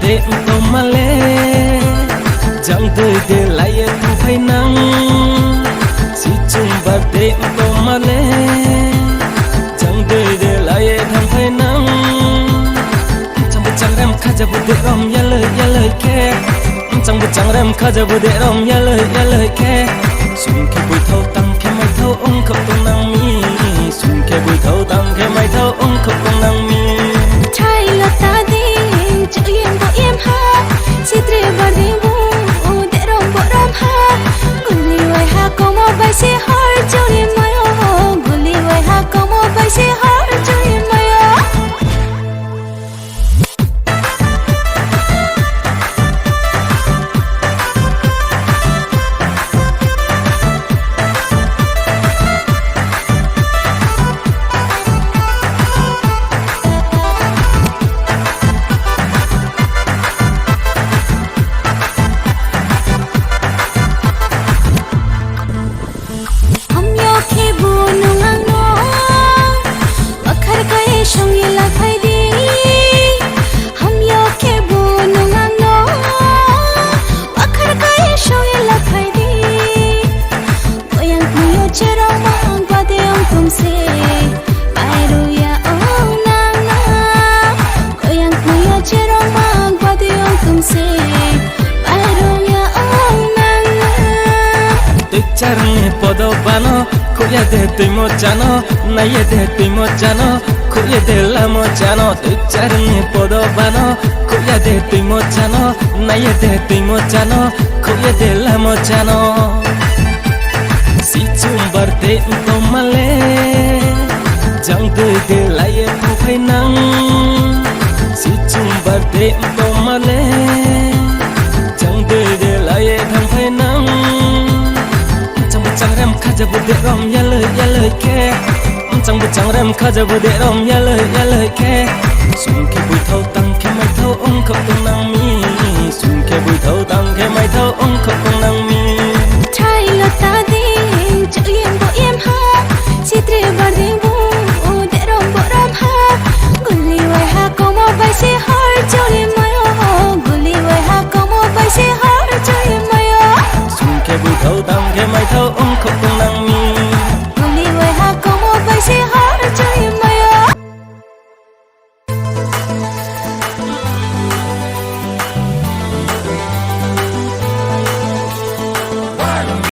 de to male chẳng đời để lại không phải nắng si chung bar de to male chẳng đời để lại không phải nắng chẳng rem khaja bude rom ya lời ke chẳng rem khaja bude rom ya lời ke sun ke bui thâu tăng ke mai thâu ông khóc tung nang mi sun ke bui thâu tăng ke mai thâu ông khóc tung nang mi trai là ta đi chữ yên bộ em ha si tre bar đi bu để rom bộ rom ha guli wai ha có một bài si har cho em mai oh guli wai ha có một bài si har cho em mai oh Charne podo bano kuya de tu mo jano naye de tu mo jano kuya de la mo jano tu charne podo bano kuya de tu mo jano naye de tu mo jano kuya de la mo jano si chumbar de to male jang de laye không phải nắng si chumbar de to male jang de laye không phải nắng chẳng rem khaja bude rom ya lời ke chẳng rem khaja bude rom ya lời ke sun ke bui thâu tăng ke mai thâu ông khóc tung nang mi sun ke bui thâu tăng ke mai thâu ông khóc tung nang mi trai là ta đi chữ yên bộ em ha si tre bar đi